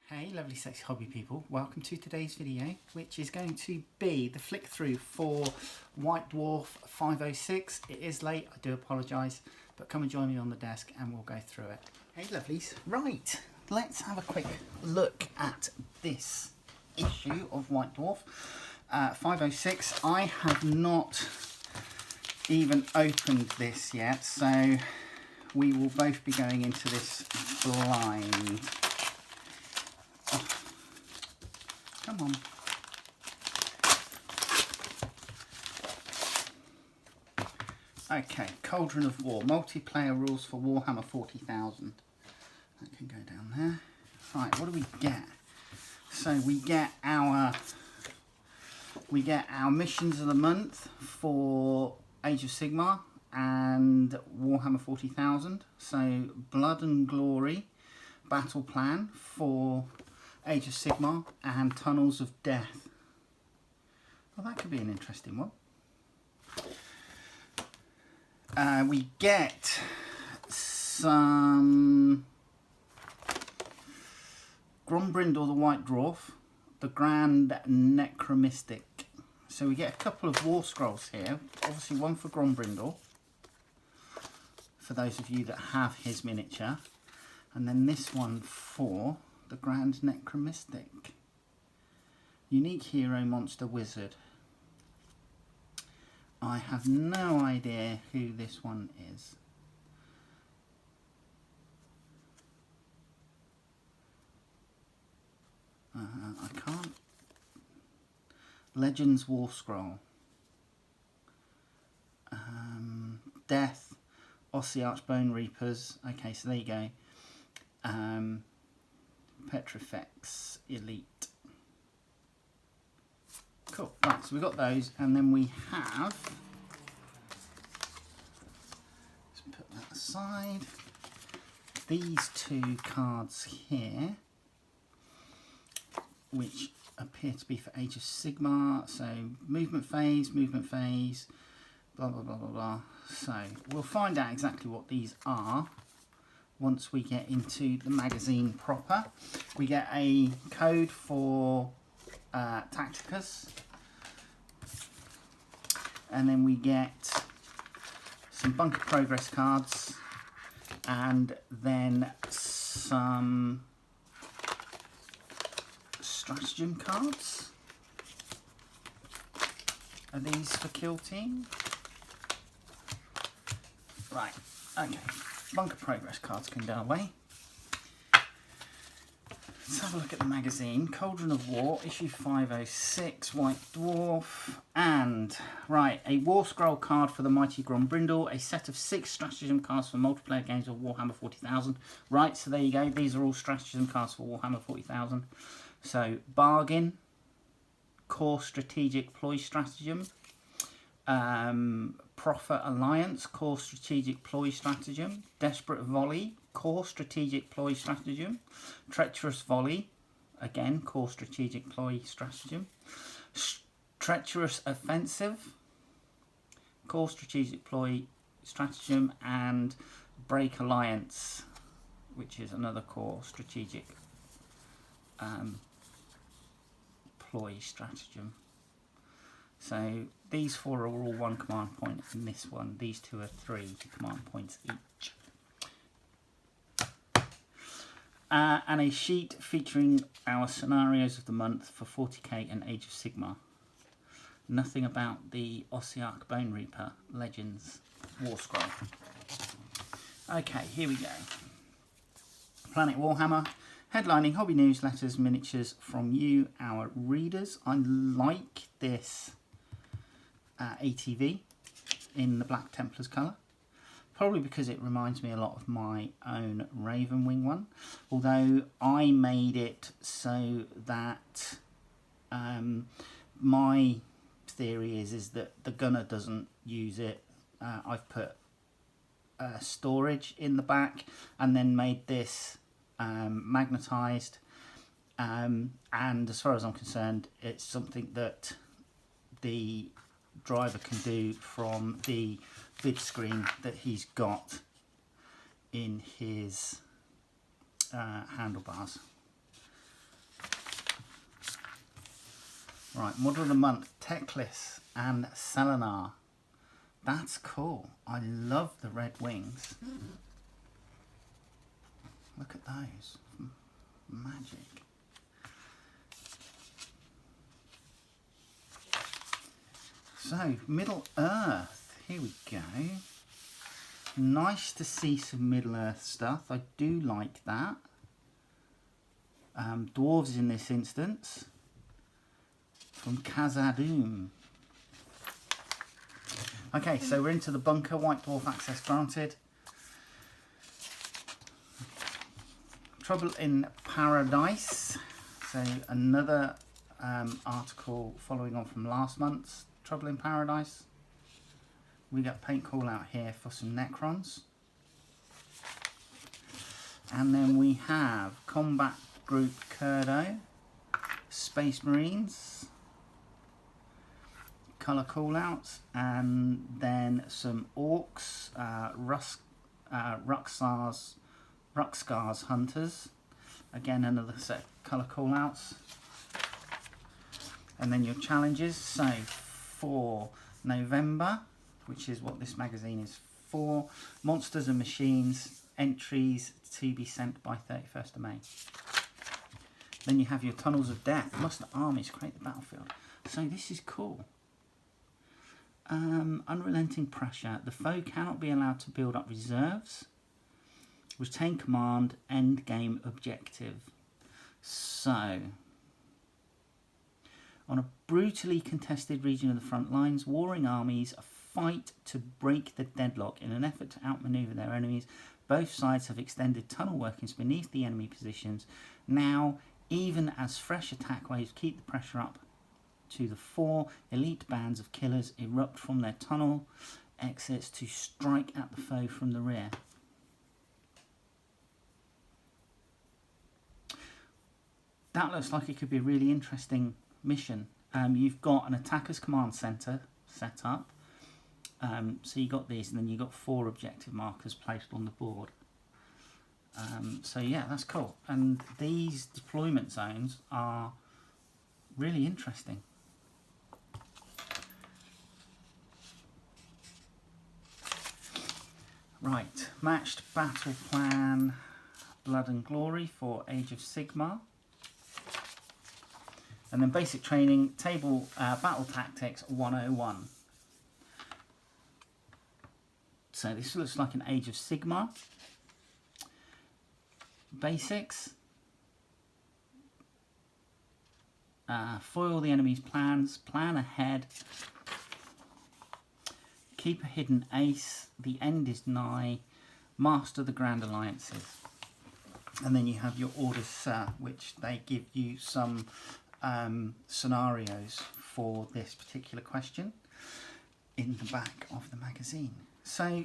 Hey lovely sexy hobby people, welcome to today's video, which is going to be the flick through for White Dwarf 506. It is late, I do apologise, but come and join me on the desk and we'll go through it. Hey lovelies, right, let's have a quick look at this issue of White Dwarf 506. I have not even opened this yet, so we will both be going into this blind. Oh, come on. Okay, Cauldron of War, multiplayer rules for Warhammer 40,000. That can go down there. Right, what do we get? So we get our missions of the month for Age of Sigmar and Warhammer 40,000. So Blood and Glory battle plan for Age of Sigmar and Tunnels of Death. Well, that could be an interesting one. We get some Grombrindle the White Dwarf, the Grand Necromistic. So we get a couple of war scrolls here. Obviously one for Grombrindle, for those of you that have his miniature. And then this one for the Grand Necromistic. Unique hero, monster, wizard. I have no idea who this one is. I can't. Legends War Scroll. Death, Ossiarch Bone Reapers. Okay, so there you go. Petrifex Elite. Cool. Right, so we've got those, and then we have, let's put that aside, these two cards here, which appear to be for Age of Sigmar. So movement phase, blah blah blah blah blah. So we'll find out exactly what these are once we get into the magazine proper. We get a code for Tacticus, and then we get some bunker progress cards, and then some stratagem cards. Are these for Kill Team? Right, okay. Bunker progress cards can go away. Let's have a look at the magazine. Cauldron of War, issue 506, White Dwarf, and, right, a War Scroll card for the Mighty Grombrindle, a set of 6 stratagem cards for multiplayer games of Warhammer 40,000. Right, so there you go. These are all stratagem cards for Warhammer 40,000. So, Bargain, Core Strategic Ploy Stratagem, Proffer Alliance, Core Strategic Ploy Stratagem, Desperate Volley, Core Strategic Ploy Stratagem, Treacherous Volley, again Core Strategic Ploy Stratagem, Treacherous Offensive, Core Strategic Ploy Stratagem, and Break Alliance, which is another Core Strategic Ploy Stratagem. So these 4 are all 1 command point, and this one, these 2 are 3 command points each. And a sheet featuring our scenarios of the month for 40k and Age of Sigmar. Nothing about the Ossiarch Bone Reaper Legends War Scroll. Okay, here we go. Planet Warhammer. Headlining hobby newsletters, miniatures from you, our readers. I like this ATV in the Black Templars colour, probably because it reminds me a lot of my own Ravenwing one, although I made it so that my theory is that the gunner doesn't use it. I've put storage in the back and then made this magnetised, and as far as I'm concerned, it's something that the driver can do from the vid screen that he's got in his handlebars. Right, Model of the Month, Teclis and Selenar. That's cool. I love the red wings. Look at those. Magic. So, Middle Earth. Here we go. Nice to see some Middle Earth stuff. I do like that. Dwarves in this instance. From Khazad-dûm. Okay, so we're into the bunker. White Dwarf access granted. Trouble in Paradise. So another article following on from last month's Trouble in Paradise. We got paint call out here for some Necrons. And then we have Combat Group Kurdo, Space Marines, colour callouts, and then some Orcs, Ruxkar's Hunters. Again, another set of colour callouts. And then your challenges. So for November, which is what this magazine is for, Monsters and Machines, entries to be sent by 31st of May. Then you have your Tunnels of Death. Muster armies create the battlefield. So this is cool. Unrelenting pressure. The foe cannot be allowed to build up reserves. Retain command. End game objective. So, on a brutally contested region of the front lines, warring armies fight to break the deadlock in an effort to outmaneuver their enemies. Both sides have extended tunnel workings beneath the enemy positions. Now, even as fresh attack waves keep the pressure up to the fore, elite bands of killers erupt from their tunnel exits to strike at the foe from the rear. That looks like it could be a really interesting mission. You've got an attacker's command center set up. So you got these, and then you've got 4 objective markers placed on the board. So yeah, that's cool. And these deployment zones are really interesting. Right, matched battle plan, Blood and Glory for Age of Sigmar. And then basic training, table battle tactics 101. So this looks like an Age of Sigmar. Basics. Foil the enemy's plans, plan ahead. Keep a hidden ace, the end is nigh, master the grand alliances. And then you have your orders, which they give you some scenarios for this particular question in the back of the magazine. So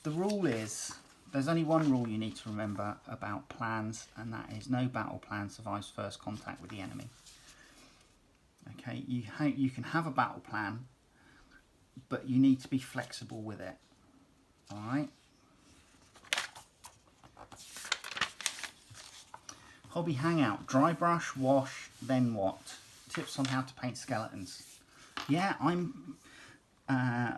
the rule is, there's only one rule you need to remember about plans, and that is no battle plan survives first contact with the enemy. Okay, you can have a battle plan, but you need to be flexible with it. Alright? Hobby hangout. Dry brush, wash, then what? Tips on how to paint skeletons. Yeah,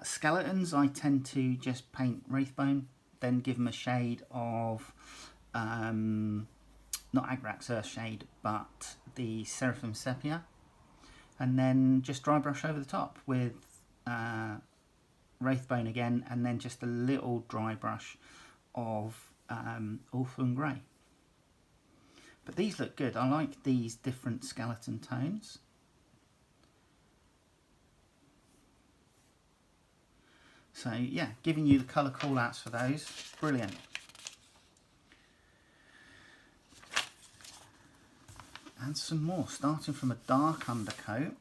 skeletons, I tend to just paint Wraithbone, then give them a shade of, not Agrax Earthshade, but the Seraphim Sepia. And then just dry brush over the top with Wraithbone again, and then just a little dry brush of Orphan Grey. But these look good. I like these different skeleton tones. So yeah, giving you the colour callouts for those. Brilliant. And some more, starting from a dark undercoat.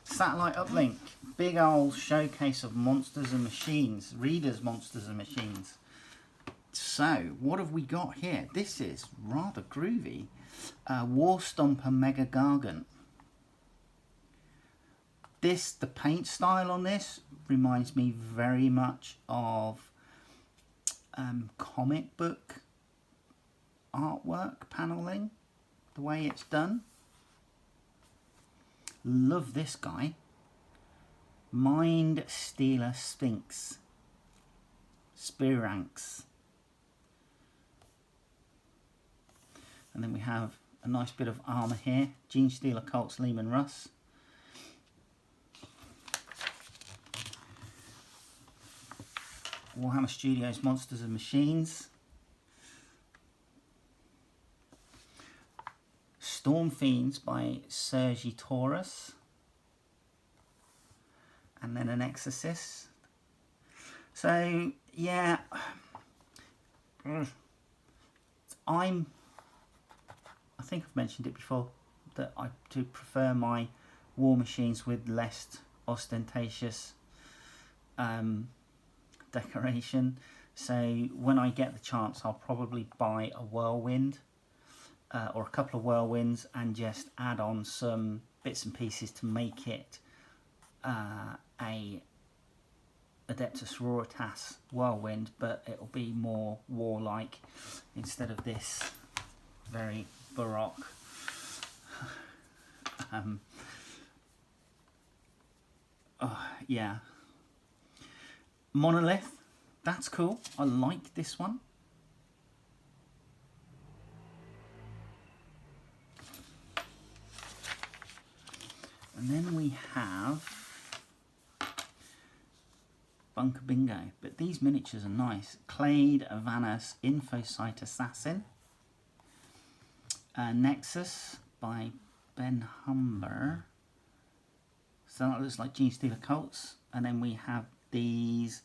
Satellite Uplink, big old showcase of Monsters and Machines, Readers Monsters and Machines. So, what have we got here? This is rather groovy. War Stomper Mega Gargant. The paint style on this reminds me very much of comic book artwork paneling, the way it's done. Love this guy. Mind Stealer Sphinx. Spearanx. And then we have a nice bit of armour here. Gene Stealer Colts Lehman Russ. Warhammer Studios Monsters and Machines. Storm Fiends by Sergi Taurus. And then an Exorcist. So, yeah. I think I've mentioned it before, that I do prefer my war machines with less ostentatious decoration. So when I get the chance, I'll probably buy a whirlwind or a couple of whirlwinds and just add on some bits and pieces to make it a Adeptus Roritas whirlwind, but it'll be more warlike instead of this very baroque yeah. Monolith, that's cool. I like this one. And then we have Bunker Bingo, but these miniatures are nice. Clade Vanas Infosite Assassin. Nexus by Ben Humber. So that looks like Gene Stealer Colts. And then we have these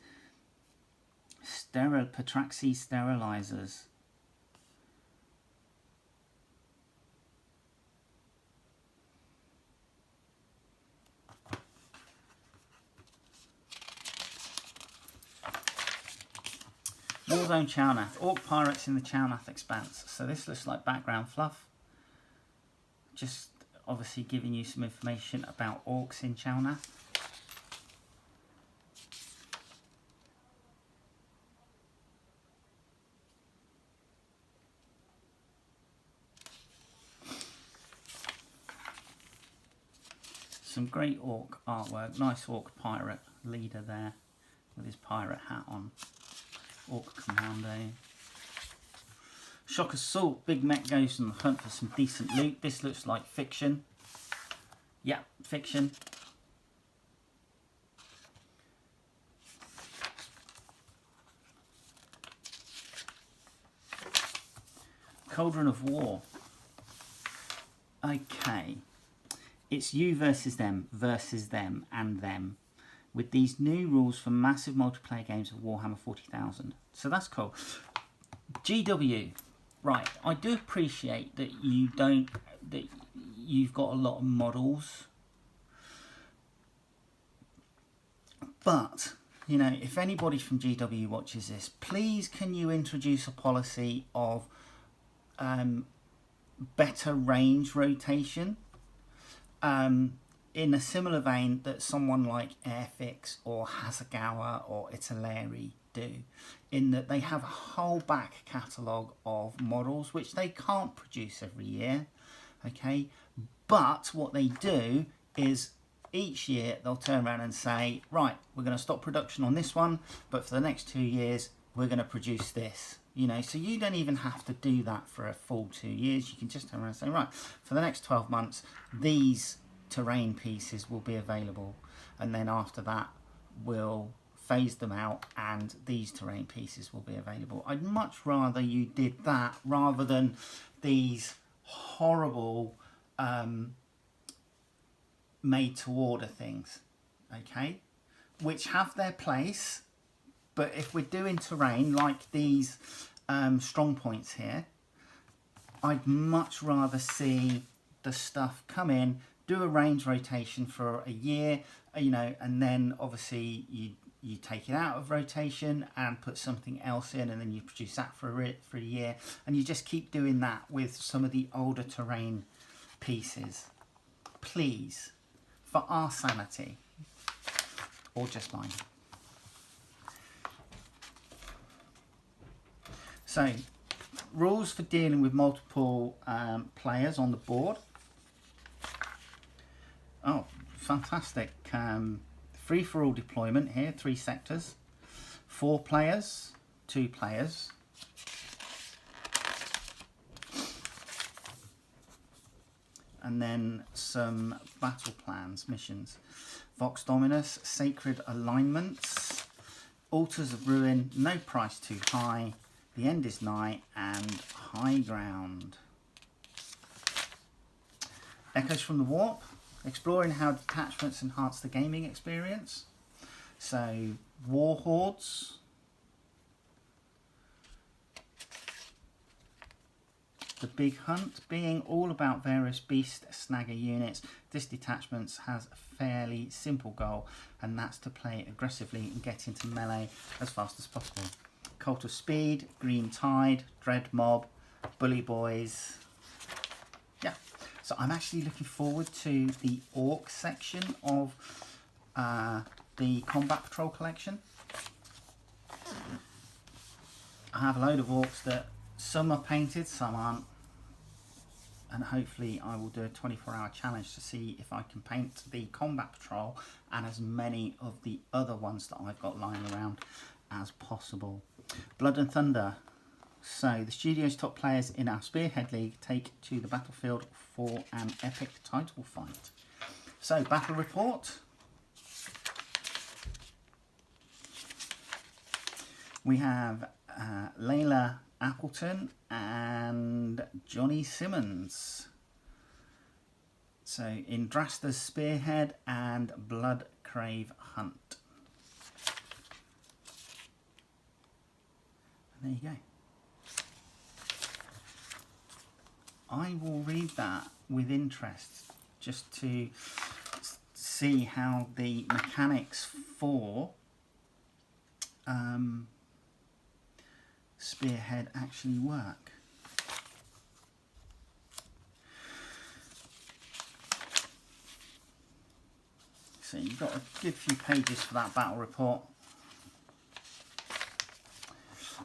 Patraxi Sterilizers. Warzone Chownath. Orc Pirates in the Chownath Expanse. So this looks like background fluff. Just obviously giving you some information about orcs in Chownath. Some great orc artwork. Nice orc pirate leader there with his pirate hat on. Orc Commando. Shock Assault. Big Mech goes on the hunt for some decent loot. This looks like fiction. Yeah, fiction. Cauldron of War. Okay. It's you versus them, and them. With these new rules for massive multiplayer games of Warhammer 40,000. So that's cool. GW, right, I do appreciate that you've got a lot of models. But, you know, if anybody from GW watches this, please can you introduce a policy of better range rotation? In a similar vein that someone like Airfix or Hasegawa or Italeri do, in that they have a whole back catalogue of models which they can't produce every year, okay? But what they do is each year they'll turn around and say, right, we're going to stop production on this one, but for the next 2 years we're going to produce this. You know, so you don't even have to do that for a full 2 years. You can just turn around and say, right, for the next 12 months, these terrain pieces will be available. And then after that, we'll phase them out and these terrain pieces will be available. I'd much rather you did that rather than these horrible made-to-order things, okay? Which have their place. But if we're doing terrain like these strong points here, I'd much rather see the stuff come in, do a range rotation for a year, you know, and then obviously you take it out of rotation and put something else in, and then you produce that for a year, and you just keep doing that with some of the older terrain pieces. Please, for our sanity, or just mine. So, rules for dealing with multiple players on the board. Oh, fantastic. Free-for-all deployment here, 3 sectors. 4 players, 2 players. And then some battle plans, missions. Vox Dominus, Sacred Alignments, Altars of Ruin, No Price Too High, The End is Nigh, and High Ground. Echoes from the Warp, exploring how detachments enhance the gaming experience. So, War Hordes. The Big Hunt, being all about various beast snagger units. This detachment has a fairly simple goal, and that's to play aggressively and get into melee as fast as possible. Cult of Speed, Green Tide, Dread Mob, Bully Boys. Yeah, so I'm actually looking forward to the Orc section of the Combat Patrol collection. I have a load of Orcs that some are painted, some aren't, and hopefully I will do a 24-hour challenge to see if I can paint the Combat Patrol and as many of the other ones that I've got lying around as possible. Blood and Thunder. So the studio's top players in our Spearhead League take to the battlefield for an epic title fight. So, battle report. We have Layla Appleton and Johnny Simmons. So in Drasta's Spearhead and Blood Crave Hunt. And there you go. I will read that with interest just to see how the mechanics for Spearhead actually work. So you've got a good few pages for that battle report.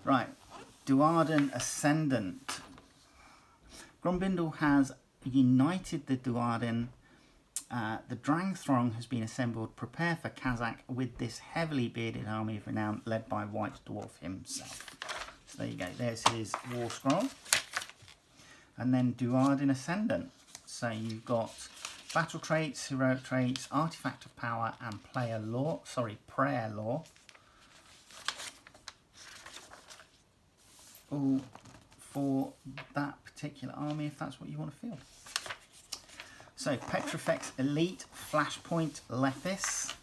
Right, Duarden Ascendant. Grumbindle has united the Duarden. The Drang Throng has been assembled. Prepare for Kazakh with this heavily bearded army of renown led by White Dwarf himself. So there you go, there's his war scroll. And then Duarden Ascendant. So you've got battle traits, heroic traits, artifact of power, and prayer lore. All for that particular army, if that's what you want to field. So Petrifex Elite, Flashpoint Lethis.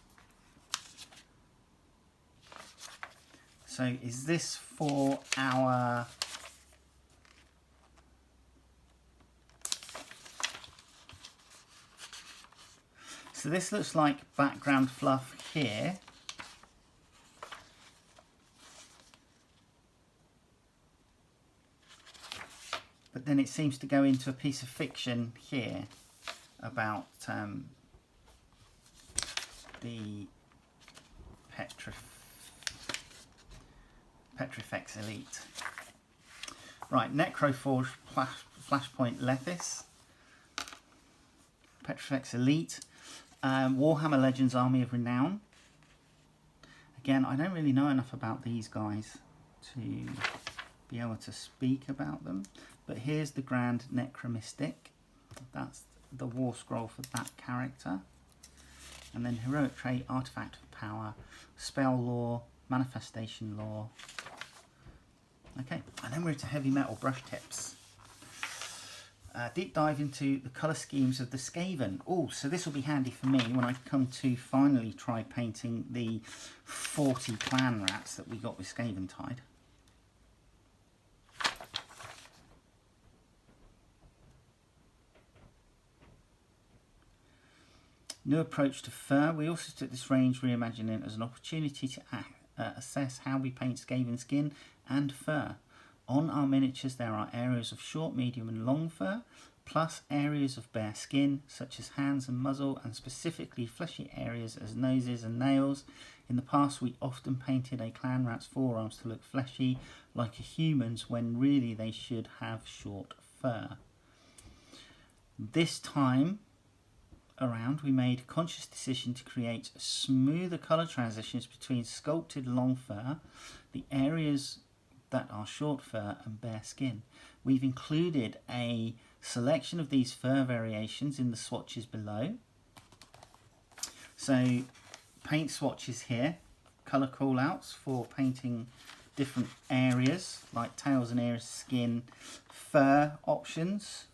So is this for our so this looks like background fluff here. But then it seems to go into a piece of fiction here about the Petrifex Elite. Right, Necroforge, Flashpoint Lethis, Petrifex Elite, Warhammer Legends Army of Renown. Again, I don't really know enough about these guys to be able to speak about them, but here's the Grand Necromystic. That's the war scroll for that character. And then heroic trait, artifact of power, spell lore, manifestation lore. Okay, and then we're into heavy metal brush tips. Deep dive into the colour schemes of the Skaven. Oh, so this will be handy for me when I come to finally try painting the 40 clan rats that we got with Skaven Tide. New approach to fur. We also took this range reimagining as an opportunity to assess how we paint Skaven skin and fur. On our miniatures there are areas of short, medium and long fur, plus areas of bare skin such as hands and muzzle, and specifically fleshy areas as noses and nails. In the past we often painted a clan rat's forearms to look fleshy like a human's when really they should have short fur. This time around we made a conscious decision to create smoother colour transitions between sculpted long fur, the areas that are short fur and bare skin. We've included a selection of these fur variations in the swatches below. So paint swatches here, colour callouts for painting different areas like tails and ears, skin, fur options.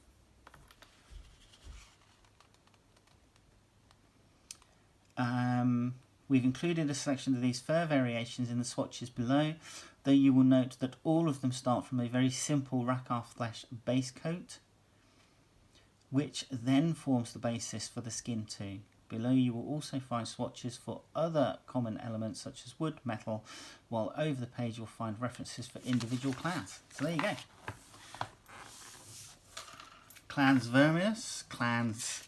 We've included a selection of these fur variations in the swatches below, though you will note that all of them start from a very simple Rakarth flesh base coat, which then forms the basis for the skin too. Below you will also find swatches for other common elements such as wood, metal, while over the page you'll find references for individual clans. So there you go. Clans Verminous, Clans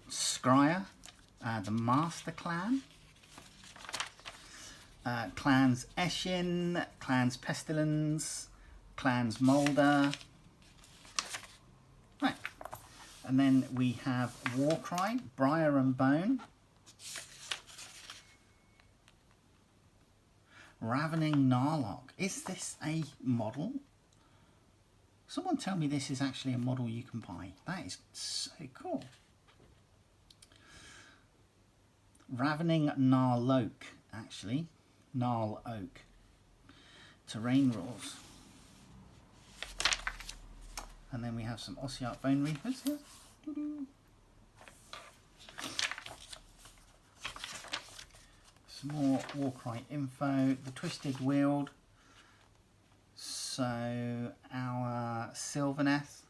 Scryer, the Master Clan, Clans Eshin, Clans Pestilence, Clans Moulder. Right. And then we have Warcry, Briar and Bone, Ravening Gnarlog. Is this a model? Someone tell me this is actually a model you can buy. That is so cool. Ravening Gnarloak, actually. Gnarl Oak. Terrain rules. And then we have some Ossiarch Bone Reapers here. Some more Warcry info. The Twisted Wield. So our Sylvaneth.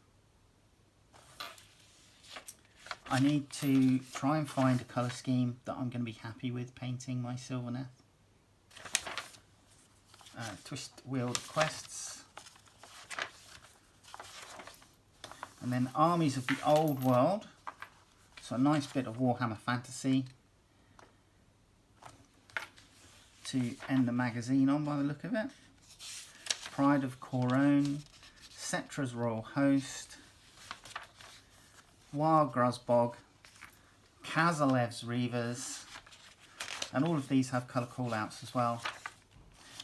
I need to try and find a colour scheme that I'm going to be happy with painting my Sylvaneth. Twist Wield Quests. And then Armies of the Old World. So a nice bit of Warhammer Fantasy to end the magazine on by the look of it. Pride of Corone, Cetra's Royal Host, Wild Gruzbog, Kazalev's Reavers, and all of these have colour callouts as well.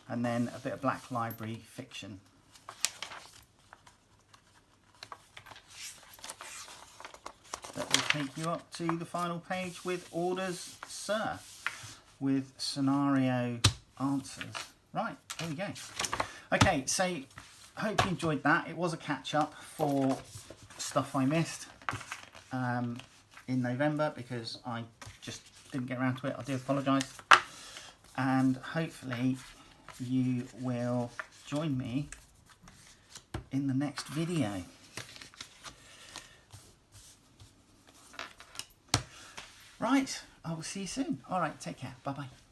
And then a bit of Black Library fiction. That will take you up to the final page with orders, sir, with scenario answers. Right, here we go. Okay, so I hope you enjoyed that. It was a catch up for stuff I missed in November because I just didn't get around to it. I do apologise. And hopefully you will join me in the next video. Right, I will see you soon. All right, take care. Bye-bye.